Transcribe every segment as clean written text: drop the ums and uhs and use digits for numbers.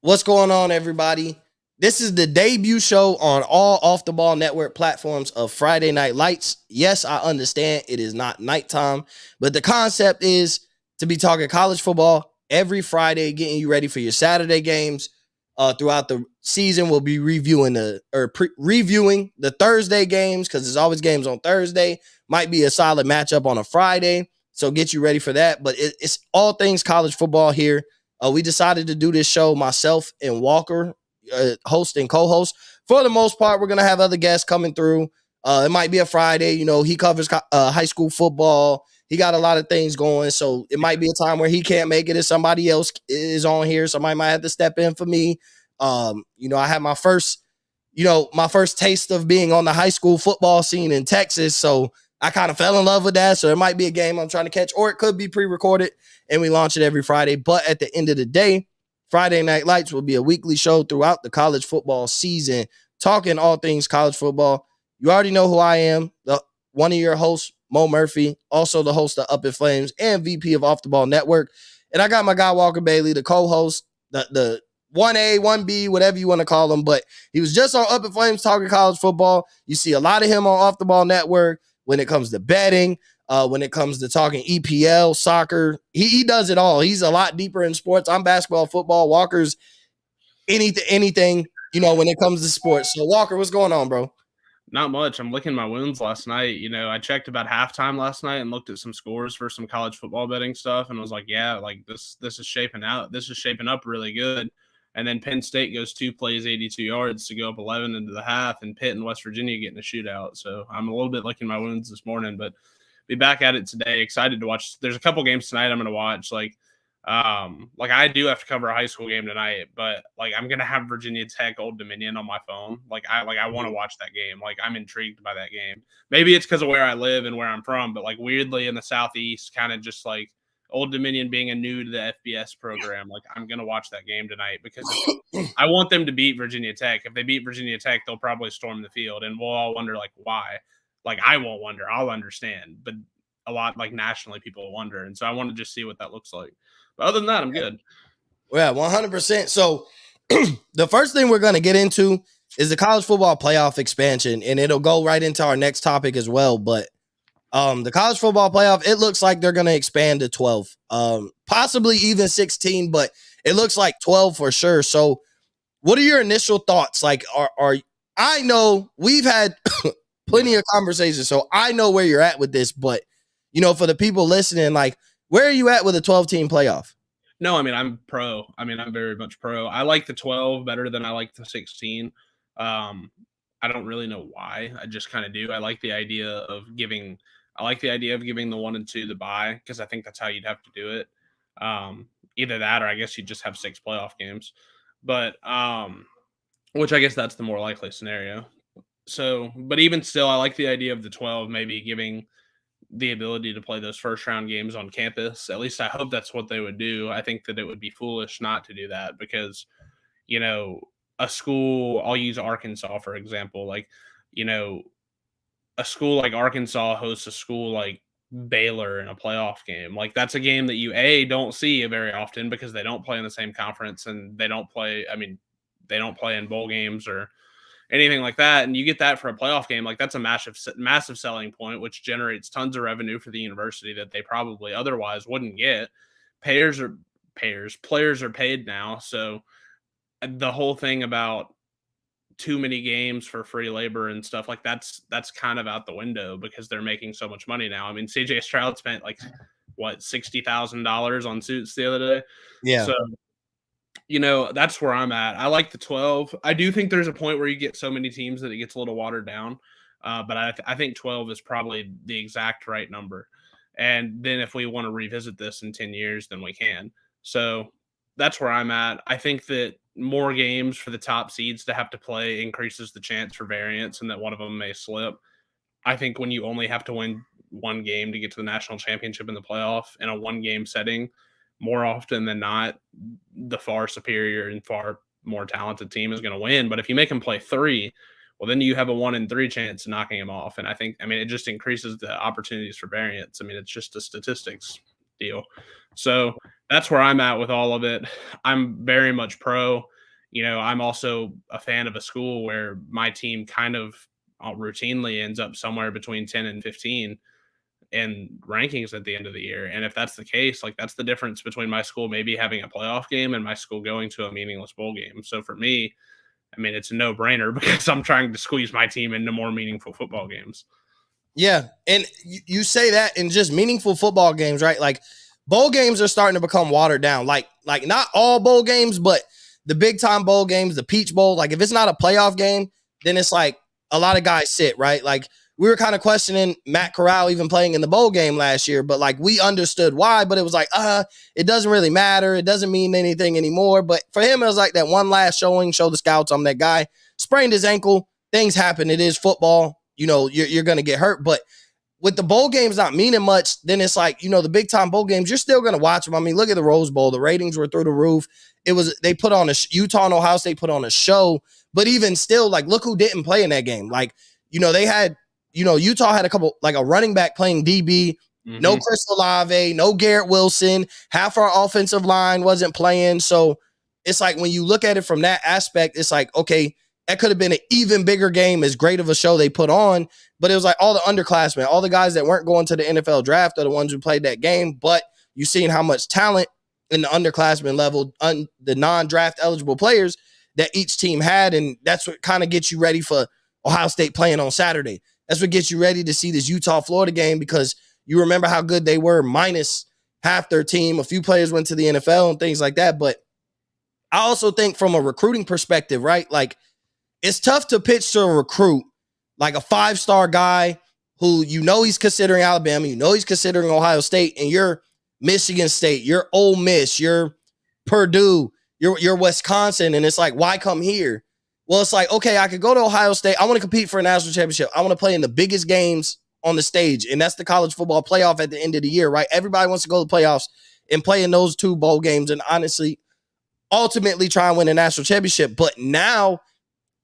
What's going on, everybody? This is the debut show on all Off the Ball Network platforms of Friday Night Lights. Yes, I understand it is not nighttime, but the concept is to be talking college football every Friday, getting you ready for your Saturday games. Throughout the season, we'll be reviewing the Thursday games because there's always games on Thursday. Might be a solid matchup on a Friday, so get you ready for that. But it's all things college football here. We decided to do this show, myself and Walker, host and co-host. For the most part, we're gonna have other guests coming through. It might be a Friday. You know, he covers high school football. He got a lot of things going, so it might be a time where he can't make it if somebody else is on here. Somebody might have to step in for me. I had my first taste of being on the high school football scene in Texas, so I kind of fell in love with that. So it might be a game I'm trying to catch, or it could be pre-recorded and we launch it every Friday. But at the end of the day, Friday Night Lights will be a weekly show throughout the college football season, talking all things college football. You already know who I am, one of your hosts, Mo Murphy, also the host of Up in Flames and VP of Off the Ball Network. And I got my guy Walker Bailey, the co-host, the 1A, 1B, whatever you want to call him. But he was just on Up in Flames talking college football. You see a lot of him on Off the Ball Network when it comes to betting. When it comes to talking EPL, soccer, he does it all. He's a lot deeper in sports. I'm basketball, football. Walker's anything, when it comes to sports. So, Walker, what's going on, bro? Not much. I'm licking my wounds last night. I checked about halftime last night and looked at some scores for some college football betting stuff and was like, yeah, like this is shaping out. This is shaping up really good. And then Penn State goes 2 plays, 82 yards to go up 11 into the half, and Pitt and West Virginia getting a shootout. So I'm a little bit licking my wounds this morning, but be back at it today. Excited to watch. There's a couple games tonight I'm going to watch. Like I do have to cover a high school game tonight, but I'm gonna have Virginia Tech Old Dominion on my phone. I want to watch that game. I'm intrigued by that game. Maybe it's because of where I live and where I'm from, but weirdly in the Southeast, kind of just Old Dominion being a new to the FBS program. I'm gonna watch that game tonight because I want them to beat Virginia Tech. If they beat Virginia Tech, they'll probably storm the field, and we'll all wonder why. I won't wonder. I'll understand, but a lot nationally people will wonder, and so I want to just see what that looks like. But other than that, I'm good. Yeah, 100%. So the first thing we're going to get into is the college football playoff expansion, and it'll go right into our next topic as well. But the college football playoff, it looks like they're going to expand to 12, possibly even 16, but it looks like 12 for sure. So what are your initial thoughts? I know we've had plenty of conversations, so I know where you're at with this, but for the people listening, where are you at with a 12-team playoff? No, I'm pro. I'm very much pro. I like the 12 better than I like the 16. I don't really know why. I just kind of do. I like the idea of giving the 1 and 2 the bye, because I think that's how you'd have to do it. Either that, or I guess you'd just have 6 playoff games. But which I guess that's the more likely scenario. So, but even still, I like the idea of the 12 maybe giving the ability to play those first round games on campus. At least I hope that's what they would do. I think that it would be foolish not to do that because, a school, I'll use Arkansas, for example, a school like Arkansas hosts a school like Baylor in a playoff game. That's a game that you don't see very often because they don't play in the same conference, and they don't play in bowl games or anything like that. And you get that for a playoff game, that's a massive selling point, which generates tons of revenue for the university that they probably otherwise wouldn't get. Players are paid now. So the whole thing about too many games for free labor and stuff that's kind of out the window because they're making so much money now. CJ Stroud spent $60,000 on suits the other day. Yeah. So that's where I'm at. I like the 12. I do think there's a point where you get so many teams that it gets a little watered down. But I think 12 is probably the exact right number. And then if we want to revisit this in 10 years, then we can. So that's where I'm at. I think that more games for the top seeds to have to play increases the chance for variance and that one of them may slip. I think when you only have to win one game to get to the national championship in the playoff in a one-game setting, more often than not, the far superior and far more talented team is going to win. But if you make them play 3, well, then you have a 1 in 3 chance of knocking them off. And I think, it just increases the opportunities for variance. It's just a statistics deal. So that's where I'm at with all of it. I'm very much pro. I'm also a fan of a school where my team kind of routinely ends up somewhere between 10 and 15 in rankings at the end of the year. And if that's the case, like that's the difference between my school maybe having a playoff game and my school going to a meaningless bowl game. So for me, I mean, it's a no brainer because I'm trying to squeeze my team into more meaningful football games. Yeah. And you say that in just meaningful football games, right? Like bowl games are starting to become watered down. Like not all bowl games, but the big time bowl games, the Peach Bowl, like if it's not a playoff game, then it's like a lot of guys sit, right? Like we were kind of questioning Matt Corral even playing in the bowl game last year, but like we understood why, but it was like, it doesn't really matter. It doesn't mean anything anymore. But for him, it was like that one last showing, show the scouts I'm that guy. Sprained his ankle. Things happen. It is football. You're going to get hurt. But with the bowl games not meaning much, then it's like, the big time bowl games, you're still going to watch them. I mean, look at the Rose Bowl. The ratings were through the roof. They put on Utah and Ohio State put on a show, but even still, like, look who didn't play in that game. Like, they had, Utah had a couple, like a running back playing DB, no Chris Olave, no Garrett Wilson, half our offensive line wasn't playing. So it's like, when you look at it from that aspect, it's like, okay, that could have been an even bigger game, as great of a show they put on. But it was like all the underclassmen, all the guys that weren't going to the NFL draft are the ones who played that game. But you've seen how much talent in the underclassmen level, the non-draft eligible players that each team had. And that's what kind of gets you ready for Ohio State playing on Saturday. That's what gets you ready to see this Utah-Florida game, because you remember how good they were minus half their team. A few players went to the NFL and things like that. But I also think from a recruiting perspective, right? Like, it's tough to pitch to a recruit like a 5-star guy who he's considering Alabama, he's considering Ohio State, and you're Michigan State, you're Ole Miss, you're Purdue, you're Wisconsin, and it's like, why come here? Well, it's like, okay, I could go to Ohio State. I want to compete for a national championship. I want to play in the biggest games on the stage, and that's the college football playoff at the end of the year, right? Everybody wants to go to the playoffs and play in those 2 bowl games and honestly, ultimately try and win a national championship. But now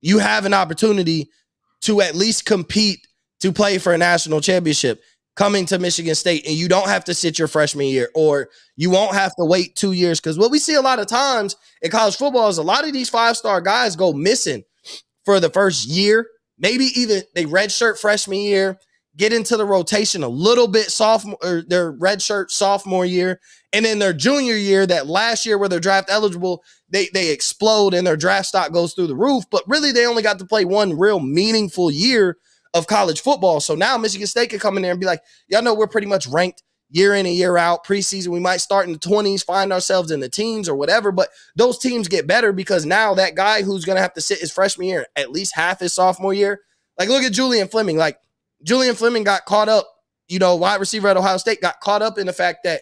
you have an opportunity to at least compete to play for a national championship coming to Michigan State, and you don't have to sit your freshman year, or you won't have to wait 2 years. Because what we see a lot of times in college football is a lot of these 5-star guys go missing for the first year, maybe even they redshirt freshman year, get into the rotation a little bit sophomore, or their redshirt sophomore year, and then their junior year, that last year where they're draft eligible, they explode and their draft stock goes through the roof. But really, they only got to play one real meaningful year of college football. So now Michigan State could come in there and be like, y'all know we're pretty much ranked year in and year out. Preseason, we might start in the 20s, find ourselves in the teens or whatever, but those teams get better because now that guy who's going to have to sit his freshman year, at least half his sophomore year, like look at Julian Fleming. Like Julian Fleming got caught up, wide receiver at Ohio State, got caught up in the fact that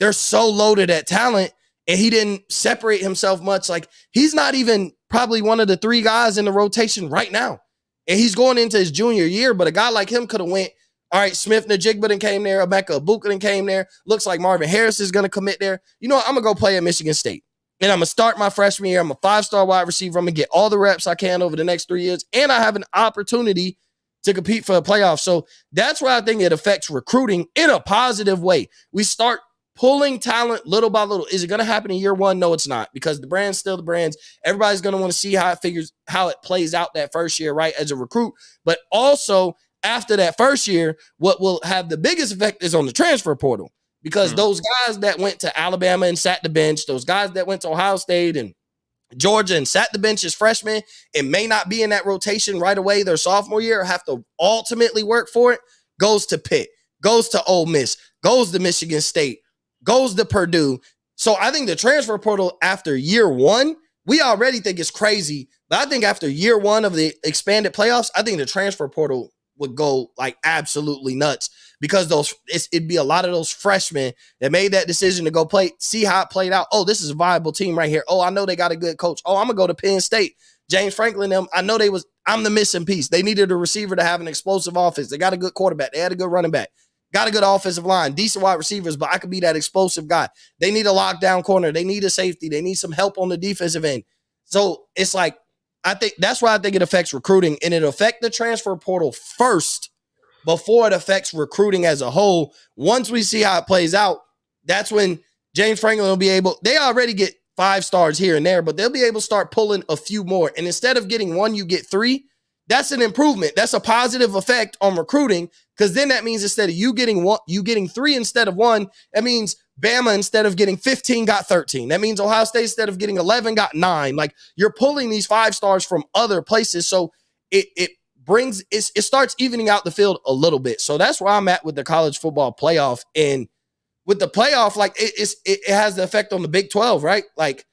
they're so loaded at talent and he didn't separate himself much. Like he's not even probably one of the 3 guys in the rotation right now. And he's going into his junior year, but a guy like him could have went, all right, Smith Najigba came there, Emeka Egbuka came there. Looks like Marvin Harris is going to commit there. You know what? I'm going to go play at Michigan State. And I'm going to start my freshman year. I'm a 5-star wide receiver. I'm going to get all the reps I can over the next 3 years. And I have an opportunity to compete for a playoff. So that's why I think it affects recruiting in a positive way. We start pulling talent little by little. Is it going to happen in year 1? No, it's not, because the brand's still the brands. Everybody's going to want to see how it plays out that first year, right, as a recruit. But also after that first year, what will have the biggest effect is on the transfer portal, because those guys that went to Alabama and sat the bench, those guys that went to Ohio State and Georgia and sat the bench as freshmen and may not be in that rotation right away their sophomore year, or have to ultimately work for it, goes to Pitt, goes to Ole Miss, goes to Michigan State, goes to Purdue. So I think the transfer portal after year 1, we already think it's crazy, but I think after year 1 of the expanded playoffs, I think the transfer portal would go like absolutely nuts, because it'd be a lot of those freshmen that made that decision to go play, see how it played out. Oh, this is a viable team right here. Oh, I know they got a good coach. Oh, I'm going to go to Penn State. James Franklin, I know I'm the missing piece. They needed a receiver to have an explosive offense. They got a good quarterback. They had a good running back. Got a good offensive line, decent wide receivers, but I could be that explosive guy. They need a lockdown corner. They need a safety. They need some help on the defensive end. So it's like, I think that's why I think it affects recruiting, and it affects the transfer portal first before it affects recruiting as a whole. Once we see how it plays out, that's when James Franklin will be able, they already get 5 stars here and there, but they'll be able to start pulling a few more. And instead of getting 1, you get 3. That's an improvement. That's a positive effect on recruiting, because then that means instead of you getting 1, you getting 3 instead of 1. That means Bama, instead of getting 15, got 13. That means Ohio State, instead of getting 11, got 9. Like, you're pulling these 5 stars from other places. So it starts evening out the field a little bit. So that's where I'm at with the college football playoff. And with the playoff, like, it has the effect on the Big 12, right? Like,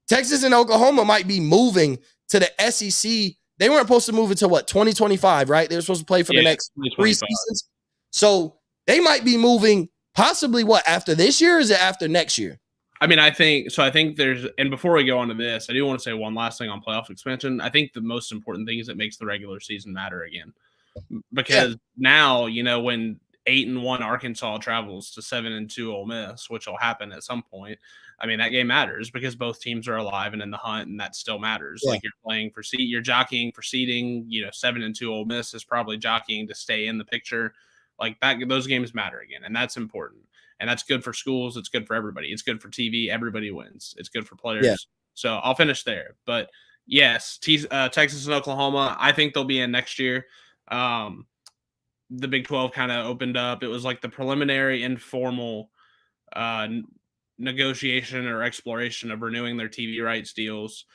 Texas and Oklahoma might be moving to the SEC. They weren't supposed to move until 2025, right? They were supposed to play for the next 3 seasons. So they might be moving possibly after this year, or is it after next year? I mean, I think there's, and before we go on to this, I do want to say one last thing on playoff expansion. I think the most important thing is it makes the regular season matter again, because now, when 8-1 Arkansas travels to 7-2 Ole Miss, which will happen at some point. I mean, that game matters because both teams are alive and in the hunt, and that still matters. Yeah. Like, you're playing for seed, you're jockeying for seeding. 7-2 Ole Miss is probably jockeying to stay in the picture. Like, those games matter again, and that's important. And that's good for schools. It's good for everybody. It's good for TV. Everybody wins. It's good for players. Yeah. So I'll finish there. But yes, Texas and Oklahoma, I think they'll be in next year. The Big 12 kind of opened up. It was like the preliminary informal negotiation or exploration of renewing their TV rights deals.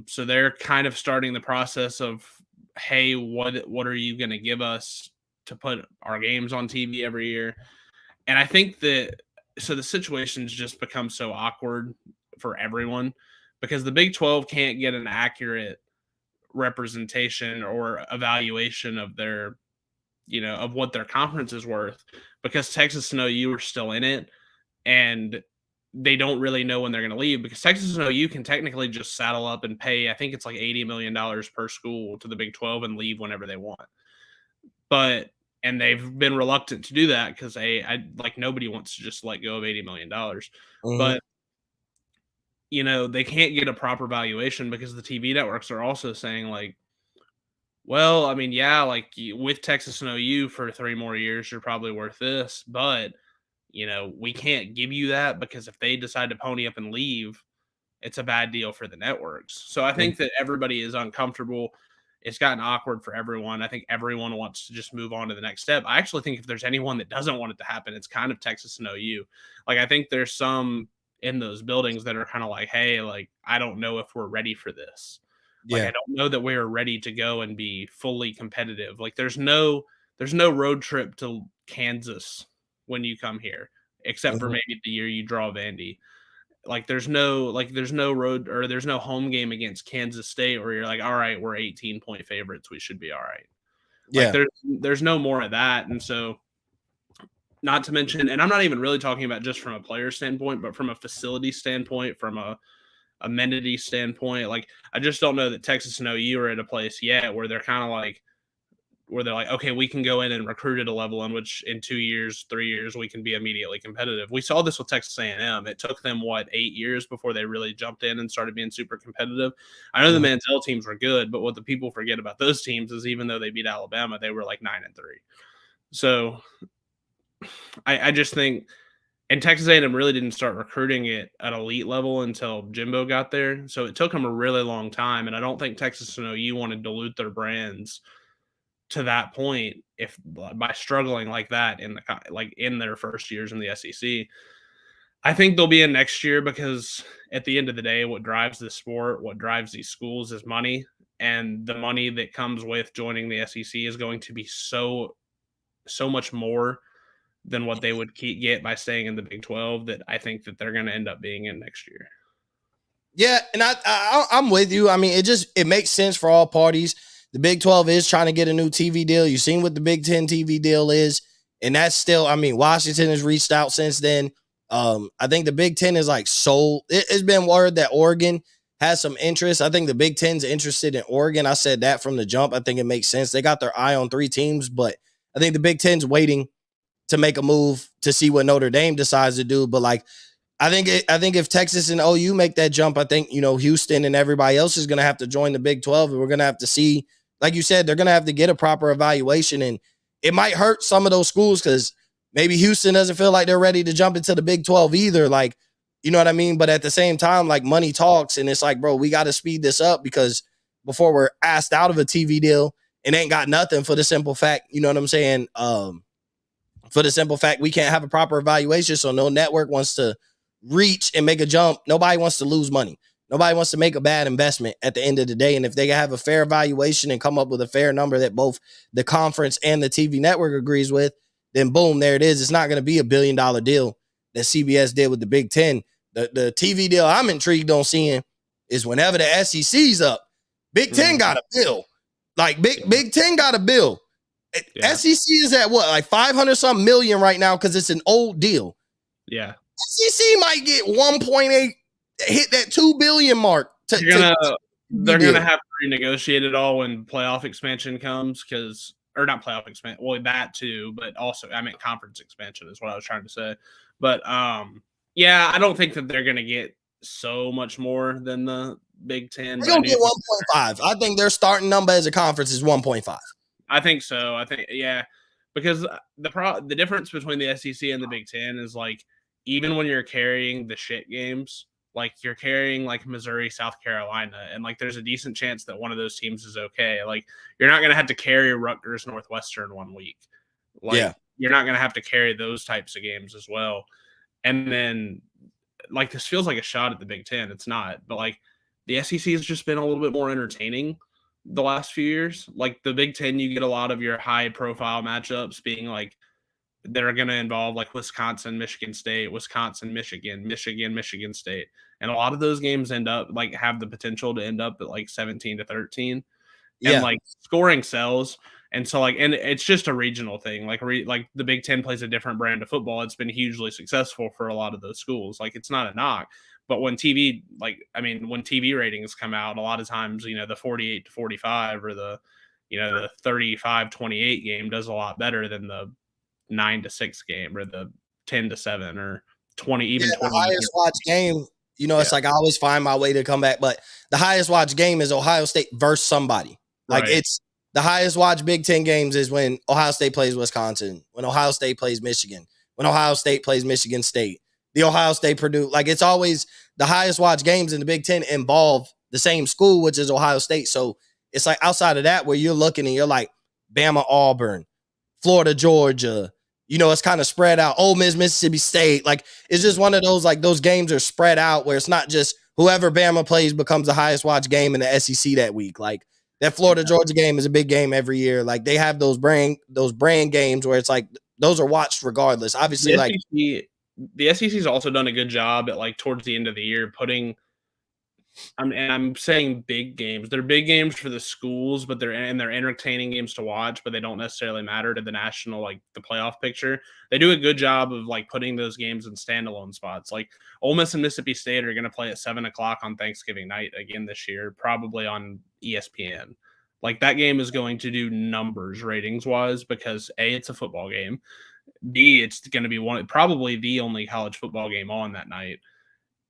So they're kind of starting the process of, hey, what are you going to give us to put our games on TV every year? And I think the situation's just become so awkward for everyone, because the Big 12 can't get an accurate representation or evaluation of their, of what their conference is worth, because Texas and OU are still in it, and they don't really know when they're going to leave, because Texas and OU can technically just saddle up and pay, I think it's like $80 million per school to the Big 12 and leave whenever they want. And they've been reluctant to do that because nobody wants to just let go of $80 million. Mm-hmm. But, they can't get a proper valuation because the TV networks are also saying, like, well, I mean, yeah, like, with Texas and OU for 3 more years, you're probably worth this. But, we can't give you that, because if they decide to pony up and leave, it's a bad deal for the networks. So I think that everybody is uncomfortable. It's gotten awkward for everyone. I think everyone wants to just move on to the next step. I actually think if there's anyone that doesn't want it to happen, it's kind of Texas and OU. Like, I think there's some in those buildings that are kind of like, hey, like, I don't know if we're ready for this. Like, I don't know that we're ready to go and be fully competitive. Like, there's no road trip to Kansas when you come here, except for maybe the year you draw Vandy. Like, there's no road, or there's no home game against Kansas State where you're like, all right, we're 18-point favorites, we should be all right. Yeah. Like, there's no more of that. And so, not to mention, and I'm not even really talking about just from a player standpoint, but from a facility standpoint, from a amenity standpoint, like, I just don't know that Texas and OU are at a place yet where they're kind of like, okay, we can go in and recruit at a level in which in 2 years, 3 years, we can be immediately competitive. We saw this with Texas A&M. It took them, 8 years before they really jumped in and started being super competitive. I know the Manziel teams were good, but what the people forget about those teams is even though they beat Alabama, they were like 9-3. So I just think, and Texas A&M really didn't start recruiting at an elite level until Jimbo got there. So it took them a really long time, and I don't think Texas and OU want to dilute their brands to that point by struggling like that in their first years in the SEC. I think they'll be in next year, because at the end of the day, what drives the sport, what drives these schools is money, and the money that comes with joining the SEC is going to be so much more than what they would get by staying in the Big 12, that I think that they're going to end up being in next year. Yeah, and I'm with you. I mean, it makes sense for all parties. The Big 12 is trying to get a new TV deal. You've seen what the Big 10 TV deal is, and that's still, I mean, Washington has reached out since then. I think the Big 10 is like sold. It's been word that Oregon has some interest. I think the Big 10's interested in Oregon. I said that from the jump. I think it makes sense. They got their eye on 3 teams, but I think the Big 10's waiting to make a move to see what Notre Dame decides to do. But like, I think if Texas and OU make that jump, I think, Houston and everybody else is going to have to join the Big 12, and we're going to have to see, like you said, they're going to have to get a proper evaluation, and it might hurt some of those schools because maybe Houston doesn't feel like they're ready to jump into the Big 12 either. Like, You know what I mean? But at the same time, like money talks, and it's like, bro, we got to speed this up because before we're asked out of a TV deal and ain't got nothing for the simple fact, you know what I'm saying? For the simple fact we can't have a proper evaluation, so no network wants to reach and make a jump. Nobody wants to lose money. Nobody wants to make a bad investment at the end of the day. And if they have a fair evaluation and come up with a fair number that both the conference and the TV network agrees with, then boom, there it is. It's not going to be $1 billion deal that CBS did with the Big Ten. The TV deal I'm intrigued on seeing is whenever the SEC's up, Big Ten got a bill. Like Big Ten got a bill. Yeah. SEC is at what, like 500 something million right now because it's an old deal. Yeah. SEC might get 1.8, hit that 2 billion mark. They're gonna have to renegotiate it all when playoff expansion comes, or not playoff expansion. Well, that too, but also I meant conference expansion is what I was trying to say. But yeah, I don't think that they're gonna get so much more than the Big Ten. They don't get 1.5. I think their starting number as a conference is 1.5. I think so. I think because the difference between the SEC and the Big Ten is like even when you're carrying the shit games, like you're carrying like Missouri, South Carolina, and like there's a decent chance that one of those teams is okay. Like you're not gonna have to carry Rutgers, Northwestern one week. Like you're not gonna have to carry those types of games as well. And then like this feels like a shot at the Big Ten. It's not, but like the SEC has just been a little bit more entertaining the last few years. Like the Big Ten, you get a lot of your high profile matchups being like that are going to involve like Wisconsin, Michigan State, Wisconsin, Michigan, Michigan State. And a lot of those games end up like have the potential to end up at like 17-13. And like scoring sells. And so like, and it's just a regional thing. Like the Big Ten plays a different brand of football. It's been hugely successful for a lot of those schools. Like it's not a knock. But when TV, when TV ratings come out, a lot of times, the 48-45 or the 35-28 game does a lot better than the 9-6 game or the 10-7 or 20, even 20. The highest watched game, it's like I always find my way to come back. But the highest watched game is Ohio State versus somebody. Like it's the highest watched Big Ten games is when Ohio State plays Wisconsin, when Ohio State plays Michigan, when Ohio State plays Michigan State. The Ohio State Purdue, like it's always the highest watched games in the Big Ten involve the same school, which is Ohio State. So it's like outside of that where you're looking and you're like Bama, Auburn, Florida, Georgia, it's kind of spread out. Ole Miss, Mississippi State. Like it's just one of those, like those games are spread out where it's not just whoever Bama plays becomes the highest watched game in the SEC that week. Like that Florida, Georgia game is a big game every year. Like they have those brand games where it's like those are watched regardless. Obviously, the SEC's also done a good job at like towards the end of the year putting. I'm saying big games. They're big games for the schools, but they're entertaining games to watch, but they don't necessarily matter to the national, like the playoff picture. They do a good job of like putting those games in standalone spots. Like Ole Miss and Mississippi State are going to play at 7:00 on Thanksgiving night again this year, probably on ESPN. Like that game is going to do numbers ratings wise because A, it's a football game. B, it's going to be probably the only college football game on that night.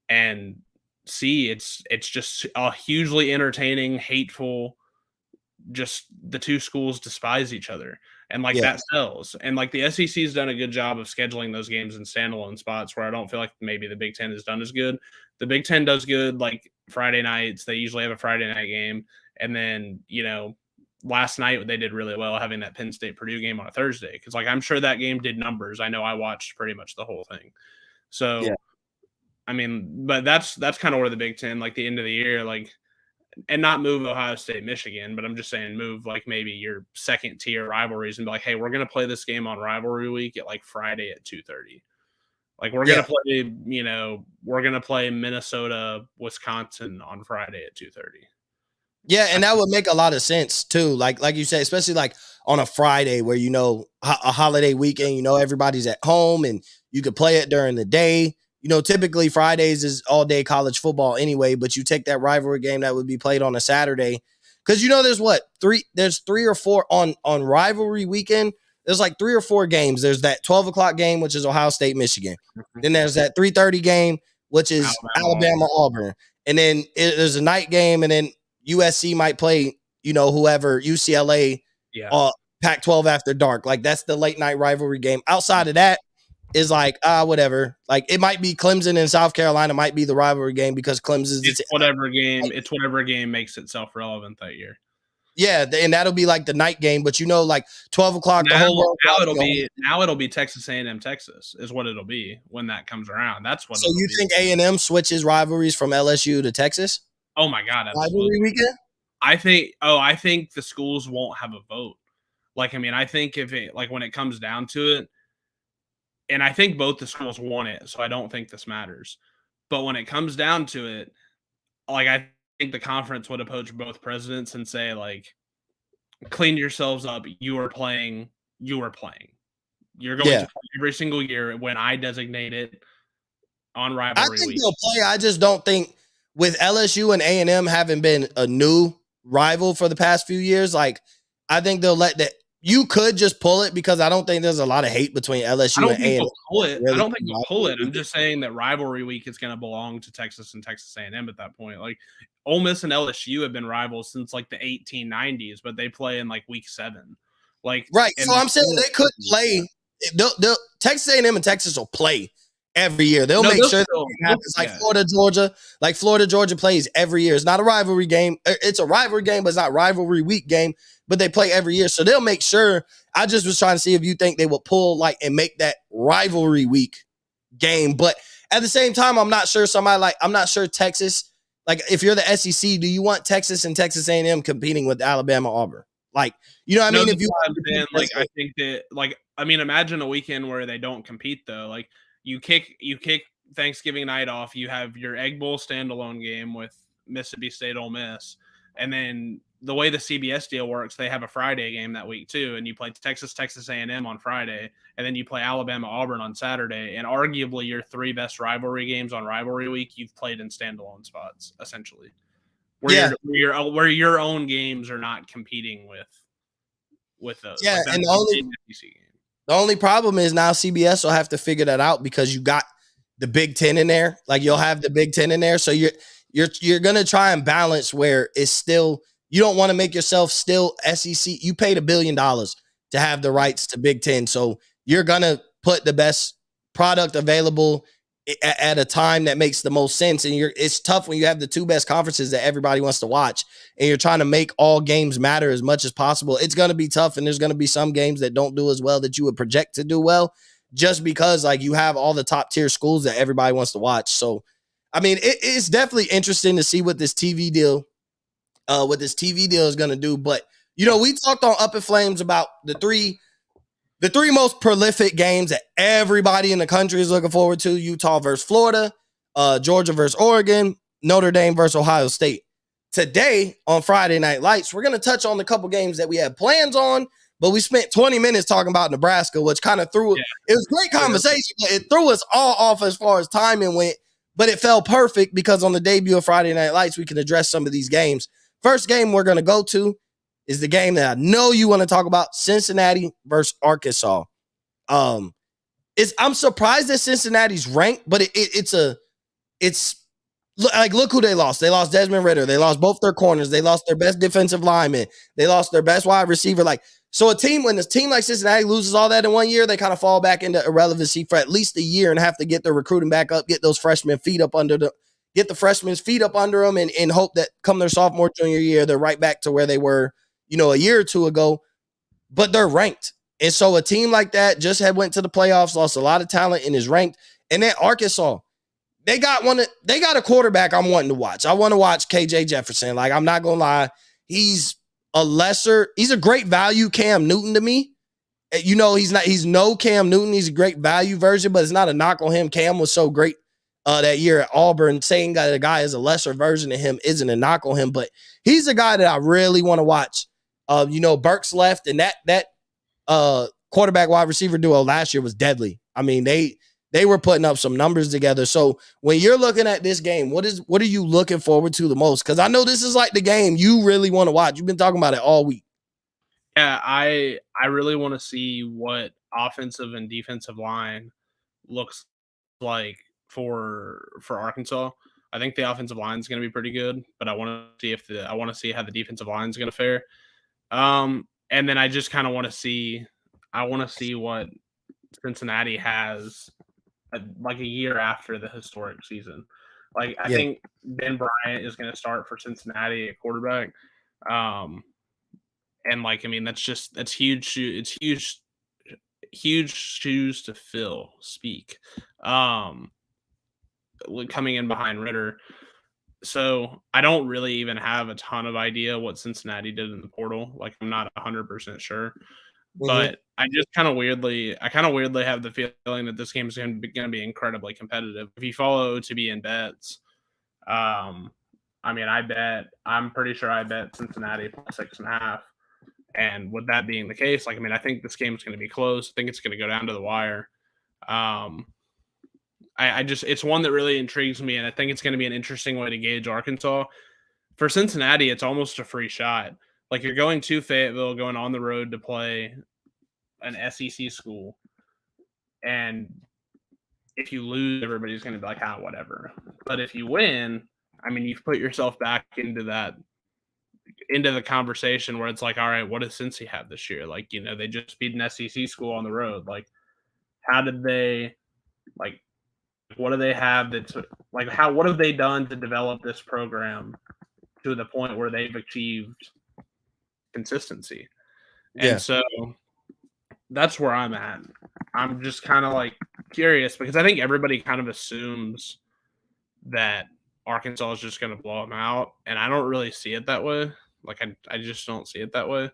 And C, it's just a hugely entertaining, hateful, just the two schools despise each other. And like that sells. And like the SEC's done a good job of scheduling those games in standalone spots where I don't feel like maybe the Big Ten has done as good. The Big Ten does good like Friday nights. They usually have a Friday night game. And then, last night they did really well having that Penn State Purdue game on a Thursday. Because like I'm sure that game did numbers. I know I watched pretty much the whole thing. So I mean, but that's kind of where the Big Ten, like the end of the year, like, and not move Ohio State, Michigan, but I'm just saying move like maybe your second tier rivalries and be like, hey, we're going to play this game on rivalry week at like Friday at 2:30. Like we're going to play, we're going to play Minnesota, Wisconsin on Friday at 2:30. Yeah, and that would make a lot of sense too. Like you said, especially like on a Friday where a holiday weekend, everybody's at home and you could play it during the day. Typically Fridays is all day college football anyway, but you take that rivalry game that would be played on a Saturday. Cause there's 3 or 4 on rivalry weekend. There's like 3 or 4 games. There's that 12:00 game, which is Ohio State, Michigan. Then there's that 3:30 game, which is Alabama, Auburn. And then there's a night game. And then USC might play, whoever, UCLA, Pac-12 after dark. Like that's the late night rivalry game. Outside of that, is like, whatever. Like it might be Clemson and South Carolina might be the rivalry game because Clemson's It's whatever game. It's whatever game makes itself relevant that year. Yeah, and that'll be like the night game, but like 12 o'clock, the whole world. Now it'll be Texas A&M Texas is what it'll be when that comes around. That's what. So you think A&M switches rivalries from LSU to Texas? Oh my God, rivalry weekend. I think the schools won't have a vote. Like, I mean, I think if it when it comes down to it, and I think both the schools want it, so I don't think this matters. But when it comes down to it, I think the conference would approach both presidents and say, clean yourselves up. You are playing. You're going to play every single year when I designate it on rivalry week. They'll play. I just don't think with LSU and A&M having been a new rival for the past few years, I think they'll let that. You could just pull it because I don't think there's a lot of hate between LSU and A&M. I don't think they'll pull it. I'm just saying that rivalry week is going to belong to Texas and Texas A&M at that point. Ole Miss and LSU have been rivals since the 1890s, but they play in week 7. Right. So I'm saying they could play. Texas A&M and Texas will play every year. They'll make sure that happens. Florida, Georgia. Florida, Georgia plays every year. It's not a rivalry game. It's a rivalry game, but it's not rivalry week game. But they play every year, so they'll make sure. I just was trying to see if you think they would pull and make that rivalry week game. But at the same time, I'm not sure I'm not sure Texas. If you're the SEC, do you want Texas and Texas A&M competing with Alabama, Auburn? You know what I mean? If you I think that imagine a weekend where they don't compete though. You kick Thanksgiving night off. You have your Egg Bowl standalone game with Mississippi State, Ole Miss, and then the way the CBS deal works, they have a Friday game that week too, and you play Texas A&M on Friday, and then you play Alabama, Auburn on Saturday, and arguably your 3 best rivalry games on rivalry week you've played in standalone spots, essentially, where your own games are not competing with those. Yeah, and the only problem is now CBS will have to figure that out because you got the Big Ten in there. You'll have the Big Ten in there, so you're gonna try and balance where it's still. You don't want to make yourself still SEC. You paid $1 billion to have the rights to Big Ten. So you're going to put the best product available at a time that makes the most sense. And it's tough when you have the 2 best conferences that everybody wants to watch and you're trying to make all games matter as much as possible. It's going to be tough. And there's going to be some games that don't do as well that you would project to do well just because you have all the top tier schools that everybody wants to watch. So, I mean, it's definitely interesting to see what this TV deal is going to do. But, we talked on Up in Flames about the three most prolific games that everybody in the country is looking forward to: Utah versus Florida, Georgia versus Oregon, Notre Dame versus Ohio State. Today on Friday Night Lights, we're going to touch on a couple games that we had plans on, but we spent 20 minutes talking about Nebraska, which kind of threw it. It was a great conversation, but it threw us all off as far as timing went, but it fell perfect because on the debut of Friday Night Lights, we can address some of these games. First game we're going to go to is the game that I know you want to talk about: Cincinnati versus Arkansas. I'm surprised that Cincinnati's ranked, but look who they lost. They lost Desmond Ridder. They lost both their corners. They lost their best defensive lineman. They lost their best wide receiver. So when a team like Cincinnati loses all that in 1 year, they kind of fall back into irrelevancy for at least a year and have to get their recruiting back up, get those freshmen feet up under them, and hope that come their sophomore, junior year, they're right back to where they were, a year or two ago, but they're ranked. And so a team like that just went to the playoffs, lost a lot of talent and is ranked. And then Arkansas, they got a quarterback I'm wanting to watch. I want to watch KJ Jefferson. I'm not going to lie. He's a great value Cam Newton to me. He's no Cam Newton. He's a great value version, but it's not a knock on him. Cam was so great that year at Auburn. Saying that a guy is a lesser version of him isn't a knock on him, but he's a guy that I really want to watch. Burks left, and that quarterback wide receiver duo last year was deadly. I mean, they were putting up some numbers together. So when you're looking at this game, what are you looking forward to the most? Because I know this is the game you really want to watch. You've been talking about it all week. Yeah, I really want to see what offensive and defensive line looks like for Arkansas. I think the offensive line is going to be pretty good, but I want to see how the defensive line is going to fare. And then I just kind of want to see. I want to see what Cincinnati has like a year after the historic season. Like I Yeah. think Ben Bryant is going to start for Cincinnati at quarterback. And like I mean that's huge. It's huge shoes to fill. Speak. Coming in behind Ritter. So I don't really even have a ton of idea what Cincinnati did in the portal. Like I'm not 100% sure, Mm-hmm. but I just kind of weirdly have the feeling that this game is going to be incredibly competitive. If you follow to be in bets, I mean, I'm pretty sure I bet Cincinnati plus 6.5. And with that being the case, like, I mean, I think this game is going to be close. I think it's going to go down to the wire. I just, it's one that really intrigues me. And I think it's going to be an interesting way to gauge Arkansas. For Cincinnati, it's almost a free shot. Like you're going to Fayetteville, going on the road to play an SEC school. And if you lose, everybody's going to be like, whatever. But if you win, I mean, you've put yourself back into the conversation where it's like, all right, what does Cincy have this year? Like, you know, they just beat an SEC school on the road. Like, how did they, like, what do they have that's like, what have they done to develop this program to the point where they've achieved consistency? Yeah. And so that's where I'm at. I'm just kind of like curious because I think everybody kind of assumes that Arkansas is just going to blow them out, and I don't really see it that way. Like I just don't see it that way.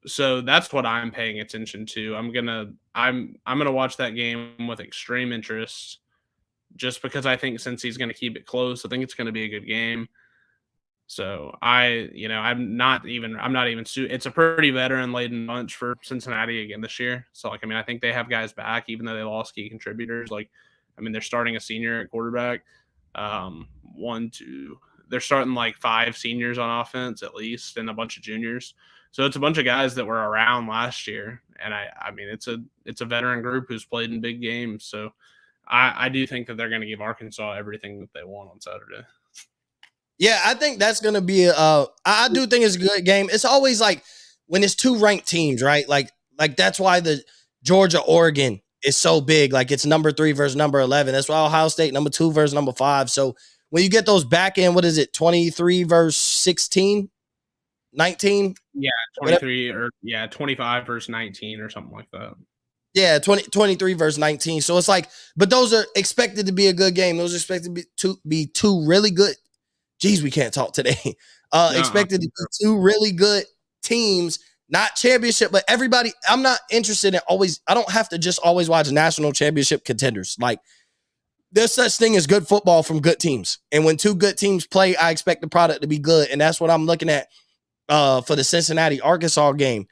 So that's what I'm paying attention to. I'm gonna watch that game with extreme interest, just because I think since he's gonna keep it close, I think it's gonna be a good game. So I'm not even. It's a pretty veteran laden bunch for Cincinnati again this year. So like, I mean, I think they have guys back, even though they lost key contributors. Like, I mean, they're starting a senior at quarterback. They're starting like 5 seniors on offense at least, and a bunch of juniors. So it's a bunch of guys that were around last year, and I mean, it's a veteran group who's played in big games. So I do think that they're going to give Arkansas everything that they want on Saturday. Yeah, I think that's gonna be I do think it's a good game. It's always like when it's 2 ranked teams, right? Like that's why the Georgia Oregon is so big. Like it's number 3 versus number 11. That's why Ohio State number 2 versus number 5. So when you get those back end, what is it, 23 versus 16, 19? Yeah, 23 or 25 versus 19 or something like that. Yeah, 23 versus 19. So it's like, but those are expected to be a good game. Those are expected to be 2 really good. Geez, we can't talk today. Expected to be 2 really good teams, not championship, but everybody. I'm not interested in I don't have to just always watch national championship contenders. Like there's such thing as good football from good teams. And when 2 good teams play, I expect the product to be good. And that's what I'm looking at for the Cincinnati Arkansas game.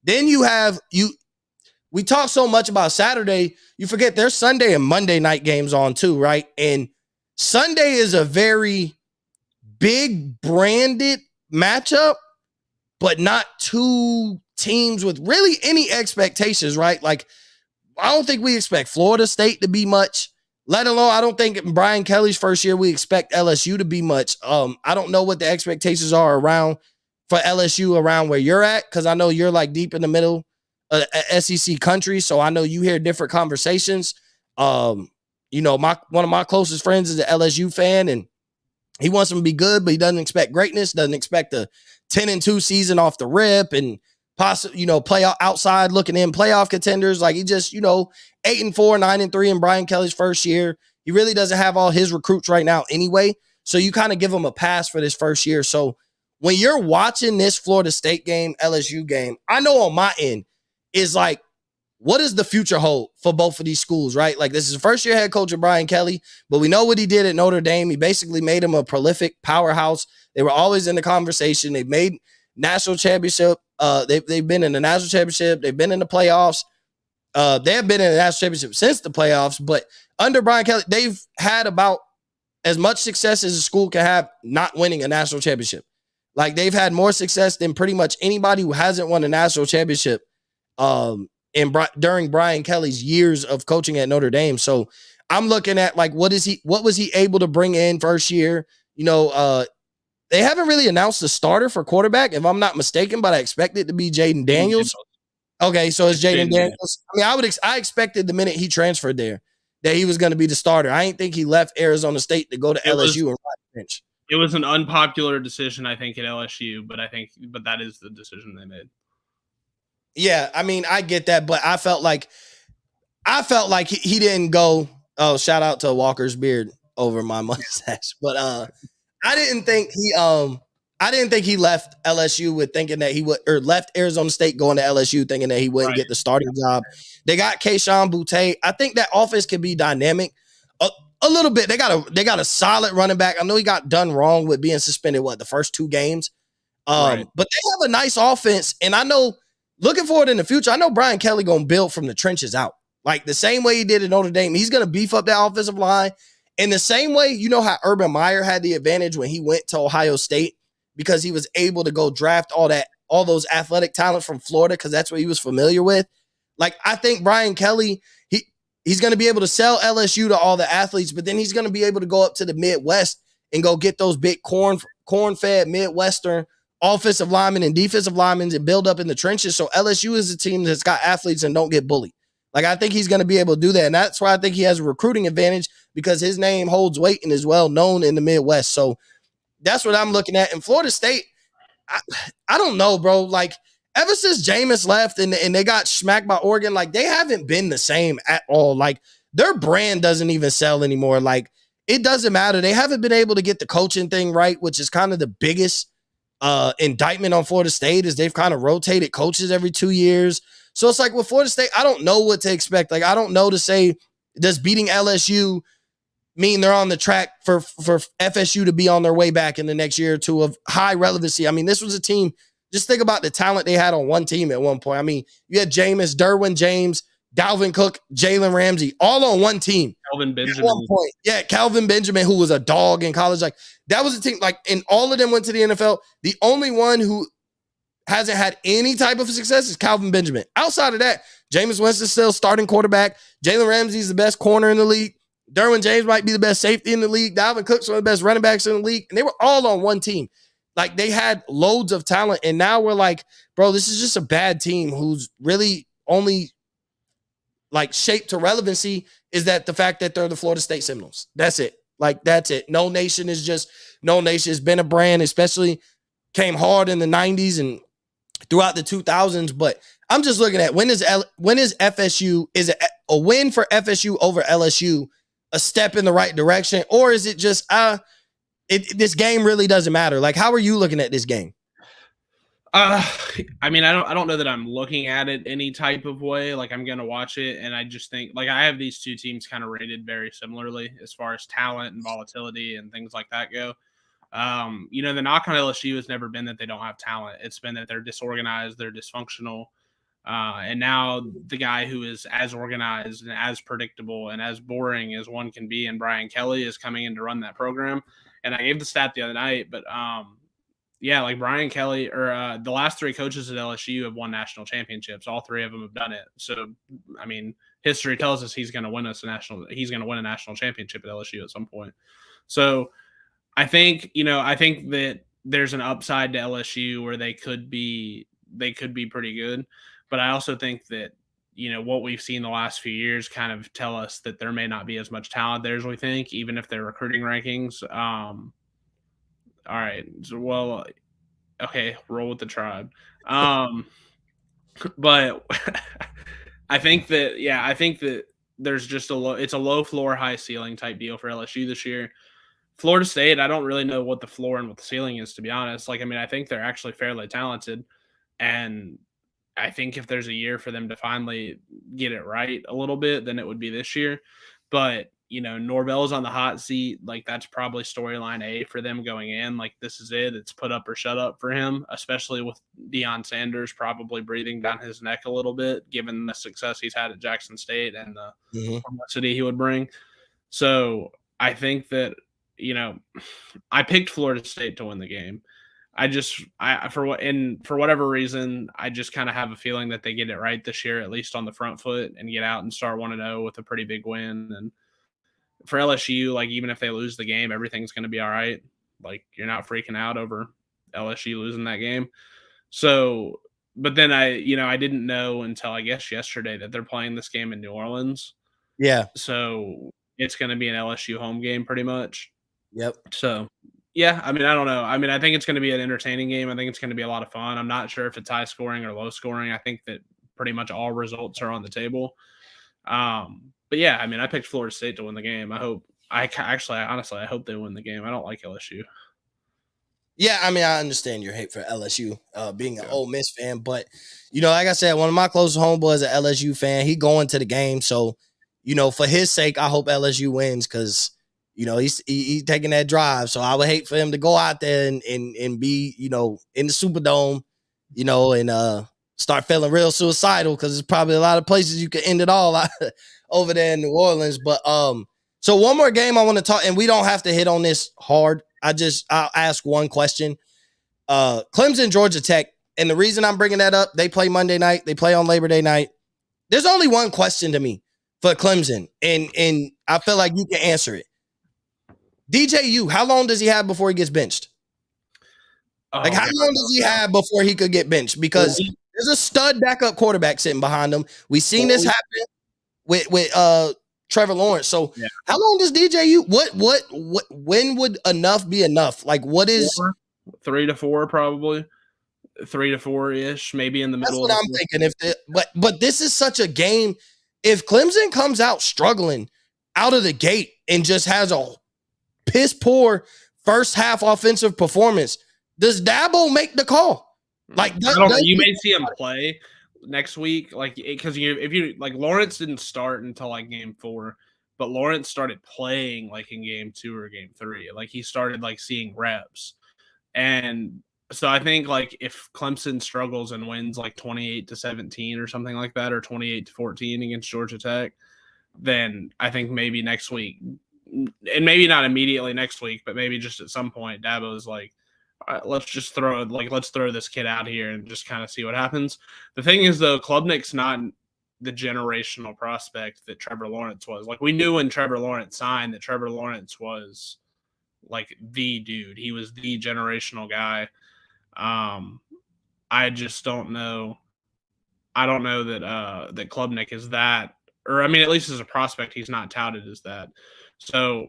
Then we talk so much about Saturday, you forget there's Sunday and Monday night games on too, right? And Sunday is a very big branded matchup, but not 2 teams with really any expectations, right? Like, I don't think we expect Florida State to be much, let alone I don't think in Brian Kelly's first year we expect LSU to be much. I don't know what the expectations are around for LSU around where you're at, because I know you're like deep in the middle of SEC country, so I know you hear different conversations. One of my closest friends is an LSU fan, and he wants them to be good, but he doesn't expect greatness, doesn't expect a 10-2 season off the rip and possibly, play outside looking in playoff contenders. Like he just, 8-4, 9-3 in Brian Kelly's first year. He really doesn't have all his recruits right now anyway. So you kind of give him a pass for this first year. So when you're watching this Florida State game, LSU game, I know on my end is like, what does the future hold for both of these schools, right? Like this is the first year head coach of Brian Kelly, but we know what he did at Notre Dame. He basically made him a prolific powerhouse. They were always in the conversation. They've made national championship. They've been in the national championship. They've been in the playoffs. They have been in the national championship since the playoffs, but under Brian Kelly, they've had about as much success as a school can have not winning a national championship. Like they've had more success than pretty much anybody who hasn't won a national championship during Brian Kelly's years of coaching at Notre Dame. So I'm looking at like, what was he able to bring in first year? They haven't really announced a starter for quarterback, if I'm not mistaken, but I expect it to be Jaden Daniels. Okay, so it's Jaden Jaden Daniels. Daniels. I mean, I expected the minute he transferred there that he was going to be the starter. I didn't think he left Arizona State to go to LSU and ride the bench. It was an unpopular decision, I think, at LSU, but that is the decision they made. Yeah, I mean, I get that, but I felt like he didn't go. Oh, shout out to Walker's beard over my mustache. But I didn't think he left LSU with thinking that he would, or left Arizona State going to LSU thinking that he wouldn't get the starting job. They got Kayshon Boutte. I think that offense can be dynamic a little bit. They got a solid running back. I know he got done wrong with being suspended the first 2 games. But they have a nice offense, and I know looking forward in the future, I know Brian Kelly gonna build from the trenches out. Like the same way he did at Notre Dame. He's going to beef up that offensive line. In the same way, you know how Urban Meyer had the advantage when he went to Ohio State because he was able to go draft all those athletic talent from Florida because that's what he was familiar with. Like, I think Brian Kelly, he's going to be able to sell LSU to all the athletes, but then he's going to be able to go up to the Midwest and go get those big corn-fed Midwestern offensive linemen and defensive linemen and build up in the trenches. So LSU is a team that's got athletes and don't get bullied. Like, I think he's going to be able to do that. And that's why I think he has a recruiting advantage because his name holds weight and is well known in the Midwest. So that's what I'm looking at. In Florida State, I don't know, bro. Like, ever since Jameis left and they got smacked by Oregon, like, they haven't been the same at all. Like, their brand doesn't even sell anymore. Like, it doesn't matter. They haven't been able to get the coaching thing right, which is kind of the biggest indictment on Florida State is they've kind of rotated coaches every 2 years. So it's like with Florida State, I don't know what to expect. Like, I don't know to say, does beating LSU mean they're on the track for FSU to be on their way back in the next year or two of high relevancy? I mean, this was a team, just think about the talent they had on one team at one point. I mean, you had Jameis, Derwin James, Dalvin Cook, Jalen Ramsey, all on one team. Calvin Benjamin. At one point. Yeah, Calvin Benjamin, who was a dog in college. Like, that was a team, like, and all of them went to the NFL. The only one who hasn't had any type of success is Calvin Benjamin. Outside of that, Jameis Winston still starting quarterback. Jalen Ramsey's the best corner in the league. Derwin James might be the best safety in the league. Dalvin Cook's one of the best running backs in the league. And they were all on one team. Like, they had loads of talent. And now we're like, bro, this is just a bad team who's really only like shaped to relevancy is that the fact that they're the Florida State Seminoles. That's it. Like, that's it. No Nation is just No Nation. Has been a brand, especially came hard in the 90s and throughout the 2000s. But I'm just looking at when is FSU, is it a win for FSU over LSU a step in the right direction, or is it just this game really doesn't matter? Like, how are you looking at this game? I mean, I don't know that I'm looking at it any type of way. Like, I'm gonna watch it, and I just think, like, I have these two teams kind of rated very similarly as far as talent and volatility and things like that go. The knock on LSU has never been that they don't have talent. It's been that they're disorganized, they're dysfunctional. And now the guy who is as organized and as predictable and as boring as one can be, and Brian Kelly, is coming in to run that program. And I gave the stat the other night, but yeah, like Brian Kelly or the last 3 coaches at LSU have won national championships. All 3 of them have done it. So, I mean, history tells us he's going to win a national championship at LSU at some point. So I think that there's an upside to LSU where they could be pretty good. But I also think that, what we've seen the last few years kind of tell us that there may not be as much talent there as we think, even if their recruiting rankings. All right. So, well, okay, roll with the tribe. But I think that there's just it's a low floor, high ceiling type deal for LSU this year. Florida State, I don't really know what the floor and what the ceiling is, to be honest. Like, I mean, I think they're actually fairly talented, and I think if there's a year for them to finally get it right a little bit, then it would be this year. But, Norvell's on the hot seat. Like, that's probably storyline A for them going in. Like, this is it. It's put up or shut up for him, especially with Deion Sanders probably breathing down his neck a little bit, given the success he's had at Jackson State and the publicity he would bring. So I think that, I picked Florida State to win the game. For whatever reason, I just kind of have a feeling that they get it right this year, at least on the front foot, and get out and start 1-0 with a pretty big win. And for LSU, like, even if they lose the game, everything's going to be all right. Like, you're not freaking out over LSU losing that game. So but then I didn't know until I guess yesterday that they're playing this game in New Orleans. Yeah. So it's going to be an LSU home game pretty much. Yep. So yeah, I mean, I don't know. I mean, I think it's going to be an entertaining game. I think it's going to be a lot of fun. I'm not sure if it's high scoring or low scoring. I think that pretty much all results are on the table. But yeah, I mean, I picked Florida State to win the game. Honestly, I hope they win the game. I don't like LSU. Yeah, I mean, I understand your hate for LSU, being an Ole Miss fan, but like I said, one of my closest homeboys is an LSU fan. He going to the game, so for his sake, I hope LSU wins because he's taking that drive. So I would hate for him to go out there and be in the Superdome, and start feeling real suicidal because there's probably a lot of places you could end it all over there in New Orleans. But so one more game I want to talk, and we don't have to hit on this hard. I'll ask one question. Clemson, Georgia Tech, and the reason I'm bringing that up, they play Monday night, they play on Labor Day night. There's only one question to me for Clemson, and I feel like you can answer it. DJU, how long does he have before he gets benched? How long does he have before he could get benched? Because there's a stud backup quarterback sitting behind him. We've seen this happen with Trevor Lawrence. So how long does DJU? When would enough be enough? Like, what is 3 to 4 probably? 3 to 4-ish, maybe in the middle. That's what I'm thinking. But this is such a game. If Clemson comes out struggling out of the gate and just has a piss poor first half offensive performance, does Dabo make the call? Like, you may see him play next week, like, because Lawrence didn't start until like game 4, but Lawrence started playing like in game 2 or game 3. Like he started like seeing reps, and so I think like if Clemson struggles and wins like 28-17 or something like that, or 28-14 against Georgia Tech, then I think maybe next week, and maybe not immediately next week, but maybe just at some point, Dabo's like, all right, let's throw this kid out here and just kind of see what happens. The thing is, though, Klubnik's not the generational prospect that Trevor Lawrence was. Like, we knew when Trevor Lawrence signed that Trevor Lawrence was like the dude. He was the generational guy. I just don't know. I don't know that Klubnik is that, or I mean, at least as a prospect, he's not touted as that. So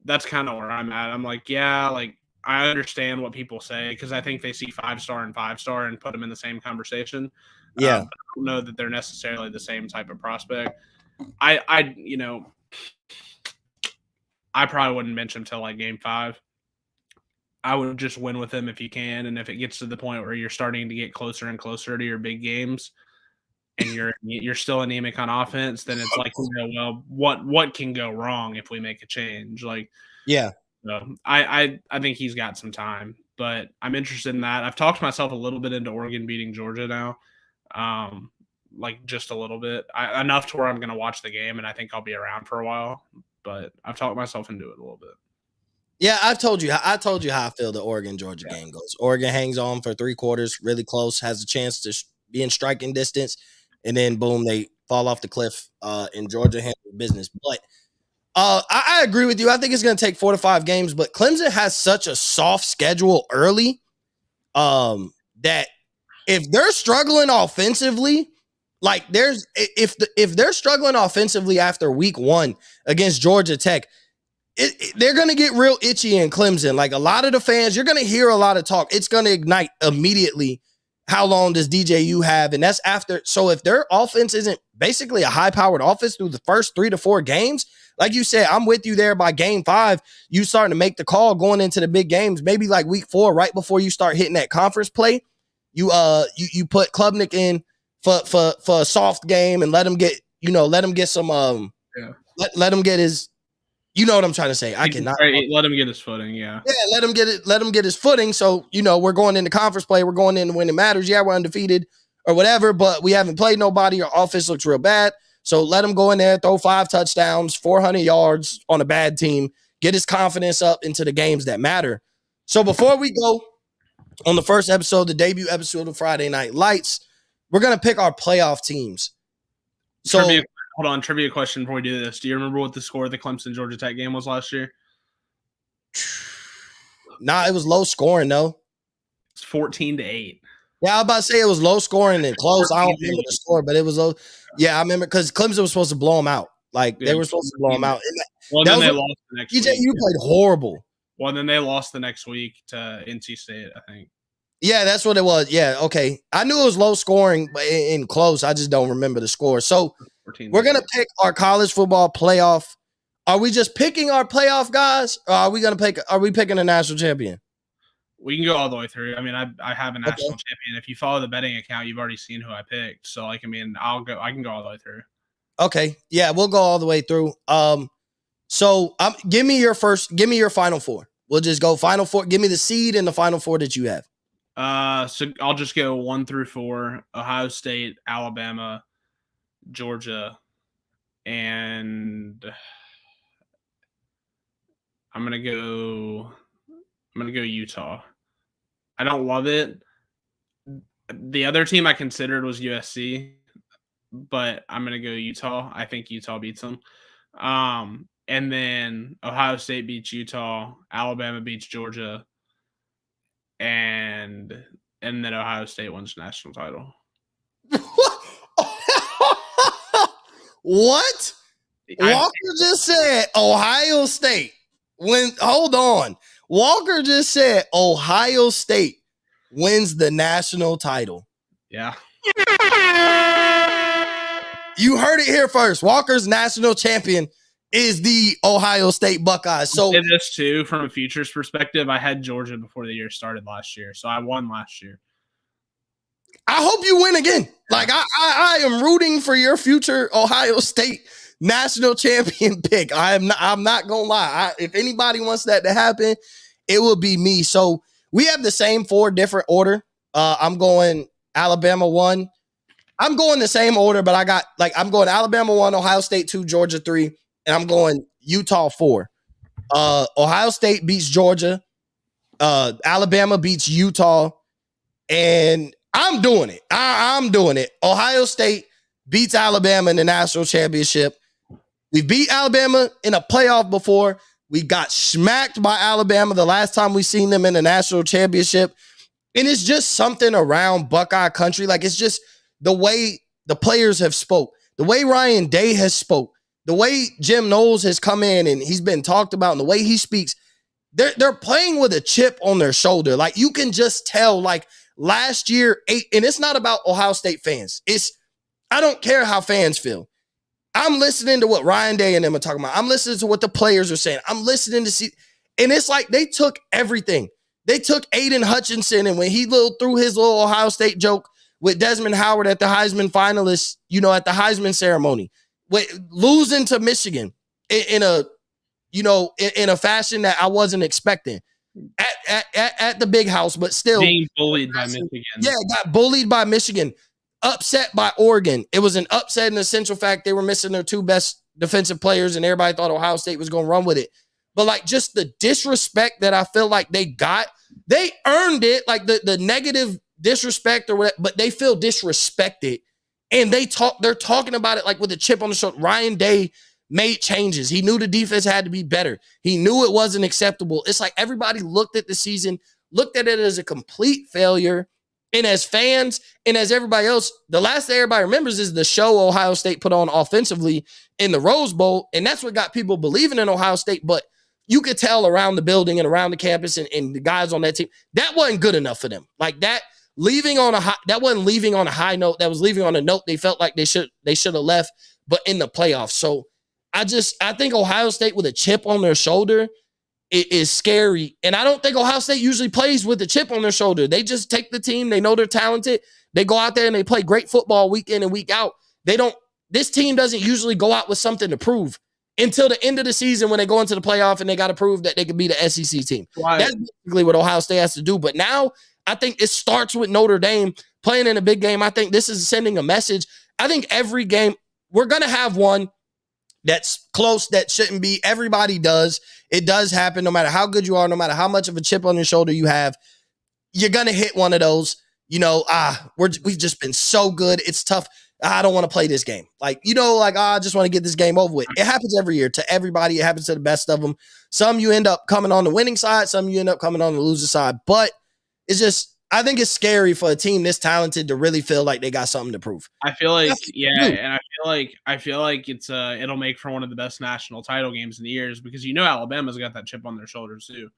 that's kind of where I'm at. I'm like, yeah, like, I understand what people say because I think they see 5-star and 5-star and put them in the same conversation. Yeah. But I don't know that they're necessarily the same type of prospect. I probably wouldn't mention him till like game 5. I would just win with him if you can. And if it gets to the point where you're starting to get closer and closer to your big games and you're still anemic on offense, then it's like, well, what can go wrong if we make a change? Like, yeah. So I think he's got some time, but I'm interested in that. I've talked myself a little bit into Oregon beating Georgia now, like just a little bit, enough to where I'm going to watch the game, and I think I'll be around for a while. But I've talked myself into it a little bit. Yeah, I told you how I feel the Oregon Georgia game goes. Oregon hangs on for 3 quarters, really close, has a chance to be in striking distance, and then boom, they fall off the cliff. And Georgia handles business, but. I agree with you. I think it's going to take 4 to 5 games, but Clemson has such a soft schedule early that if they're struggling offensively, like if they're struggling offensively after week 1 against Georgia Tech, they're going to get real itchy in Clemson. Like a lot of the fans, you're going to hear a lot of talk. It's going to ignite immediately. How long does DJU have? And that's after. So if their offense isn't basically a high-powered offense through the first 3 to 4 games, like you said, I'm with you there by game 5. You starting to make the call going into the big games, maybe like week 4, right before you start hitting that conference play. You put Klubnik in for a soft game and let him get some let him get his. You know what I'm trying to say. I cannot let him get his footing. Yeah. Yeah. Let him get his footing. So, we're going into conference play. We're going in when it matters. Yeah. We're undefeated or whatever, but we haven't played nobody. Our offense looks real bad. So let him go in there, throw 5 touchdowns, 400 yards on a bad team, get his confidence up into the games that matter. So before we go on the first episode, the debut episode of Friday Night Lights, we're going to pick our playoff teams. So trivia question before we do this. Do you remember what the score of the Clemson-Georgia Tech game was last year? Nah, it was low scoring, though. It's 14-8. Yeah, I was about to say it was low scoring and close. I don't remember the score, but it was low. Yeah, I remember because Clemson was supposed to blow them out. Like Yeah, they were supposed to blow them out. well, That then was they what lost the next TJ. week. You played horrible. Well, then they lost the next week to NC State, I think. Yeah, that's what it was. Yeah, okay. I knew it was low scoring, but in close, I just don't remember the score. So we're gonna pick our college football playoff. Are we just picking our playoff guys, or are we gonna pick? Are we picking a national champion? We can go all the way through. I mean, I have a national champion. If you follow the betting account, you've already seen who I picked. So, like, I mean, I can go all the way through. Okay, yeah, we'll go all the way through. So give me your final four. We'll just go final four. Give me the seed and the final four that you have. So I'll just go 1 through 4: Ohio State, Alabama, Georgia, and I'm gonna go Utah. I don't love it. The other team I considered was USC, but I'm gonna go Utah. I think Utah beats them. And then Ohio State beats Utah, Alabama beats Georgia, and then Ohio State wins the national title. What? Walker just said Ohio State. Hold on. Walker just said Ohio State wins the national title. Yeah. You heard it here first. Walker's national champion is the Ohio State Buckeyes. So I did this too from a futures perspective. I had Georgia before the year started last year, so I won last year. I hope you win again. Like I am rooting for your future Ohio State national champion pick. I'm not gonna lie. If anybody wants that to happen, it will be me. So we have the same 4 different order. I'm going Alabama 1. I'm going the same order, but I'm going Alabama 1, Ohio State 2, Georgia 3, and I'm going Utah 4. Ohio State beats Georgia. Alabama beats Utah, and I'm doing it. I'm doing it. Ohio State beats Alabama in the national championship. We beat Alabama in a playoff before. We got smacked by Alabama the last time we seen them in the national championship. And it's just something around Buckeye country. Like, it's just the way the players have spoke, the way Ryan Day has spoke, the way Jim Knowles has come in and he's been talked about, and the way he speaks. They're playing with a chip on their shoulder. Like, you can just tell, like, last year, and it's not about Ohio State fans. I don't care how fans feel. I'm listening to what Ryan Day and them are talking about. I'm listening to what the players are saying. I'm listening to see, and it's like they took everything. They took Aiden Hutchinson, and when he threw his little Ohio State joke with Desmond Howard at the Heisman finalists, at the Heisman ceremony, with losing to Michigan in a fashion that I wasn't expecting at the big house, but still being bullied by Michigan. Yeah, got bullied by Michigan. Upset by Oregon. It was an upset in the central fact they were missing their 2 best defensive players, and everybody thought Ohio State was going to run with it. But, like, just the disrespect that I feel like they got, they earned it, like the negative disrespect or whatever, but they feel disrespected. And they're talking about it like with a chip on the shoulder. Ryan Day made changes. He knew the defense had to be better. He knew it wasn't acceptable. It's like everybody looked at the season, looked at it as a complete failure. And as fans and as everybody else, the last thing everybody remembers is the show Ohio State put on offensively in the Rose Bowl. And that's what got people believing in Ohio State. But you could tell around the building and around the campus and the guys on that team, that wasn't good enough for them. Like, that wasn't leaving on a high note. That was leaving on a note they felt like they should have left, but in the playoffs. So I think Ohio State with a chip on their shoulder, it is scary. And I don't think Ohio State usually plays with a chip on their shoulder. They just take the team. They know they're talented. They go out there and they play great football week in and week out. This team doesn't usually go out with something to prove until the end of the season when they go into the playoff and they got to prove that they can be the SEC team. Right. That's basically what Ohio State has to do. But now I think it starts with Notre Dame playing in a big game. I think this is sending a message. I think every game, we're going to have one that's close, that shouldn't be. Everybody does. It does happen no matter how good you are, no matter how much of a chip on your shoulder you have. You're going to hit one of those, we've just been so good. It's tough. I don't want to play this game. I just want to get this game over with. It happens every year to everybody. It happens to the best of them. Some you end up coming on the winning side. Some you end up coming on the loser side. But it's just, I think it's scary for a team this talented to really feel like they got something to prove. I feel like, That's yeah, true. and I feel like it's it'll make for one of the best national title games in the years because Alabama's got that chip on their shoulders too.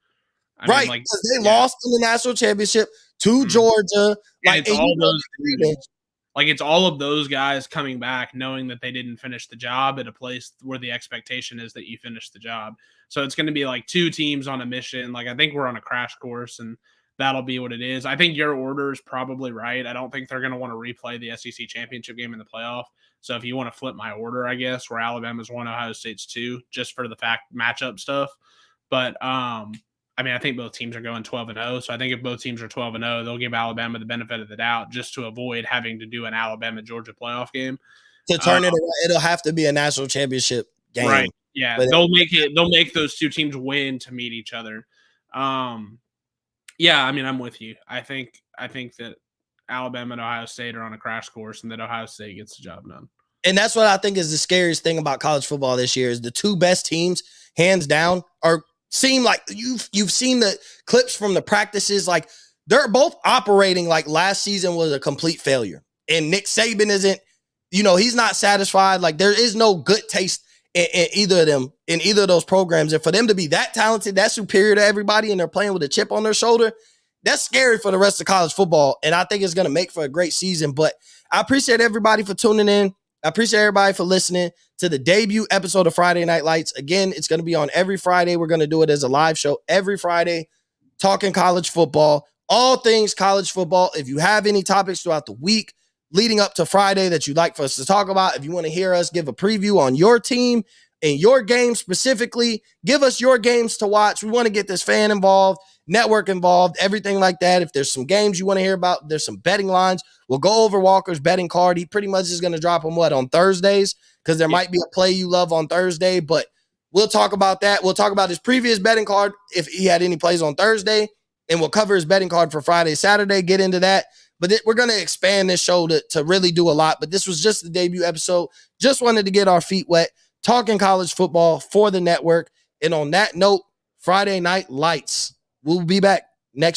I mean, Right. like, Because they yeah, lost in the national championship to mhm. Georgia. And Like, it's and all you know those the agreement. dudes. Like, it's all of those guys coming back knowing that they didn't finish the job at a place where the expectation is that you finish the job. So it's going to be like two teams on a mission. Like, I think we're on a crash course, and that'll be what it is. I think your order is probably right. I don't think they're going to want to replay the SEC championship game in the playoff. So if you want to flip my order, I guess, where Alabama's 1, Ohio State's 2, just for the fact matchup stuff. But I mean, I think both teams are going 12-0. So I think if both teams are 12-0, they'll give Alabama the benefit of the doubt just to avoid having to do an Alabama-Georgia playoff game. To turn it around, it'll have to be a national championship game. Right. Yeah. But They'll make those two teams win to meet each other. Yeah, I mean, I'm with you. I think that Alabama and Ohio State are on a crash course and that Ohio State gets the job done. and that's what I think is the scariest thing about college football this year is the two best teams, hands down, are seem like you've seen the clips from the practices. Like they're both operating like last season was a complete failure. And Nick Saban isn't, he's not satisfied. Like there is no good taste in either of them, in either of those programs. And for them to be that talented, that superior to everybody, and they're playing with a chip on their shoulder, that's scary for the rest of college football. And I think it's going to make for a great season. But I appreciate everybody for tuning in. I appreciate everybody for listening to the debut episode of Friday Night Lights. Again, it's going to be on every Friday. We're going to do it as a live show every Friday, talking college football, all things college football. If you have any topics throughout the week leading up to Friday that you'd like for us to talk about, if you want to hear us give a preview on your team and your game specifically, give us your games to watch. We want to get this fan involved, network involved, everything like that. If there's some games you want to hear about, there's some betting lines, we'll go over Walker's betting card. He pretty much is going to drop them on Thursdays, because there might be a play you love on Thursday, but we'll talk about that. We'll talk about his previous betting card if he had any plays on Thursday, and we'll cover his betting card for Friday, Saturday, get into that. But we're going to expand this show to really do a lot. But this was just the debut episode. Just wanted to get our feet wet, talking college football for the network. And on that note, Friday Night Lights. We'll be back next week.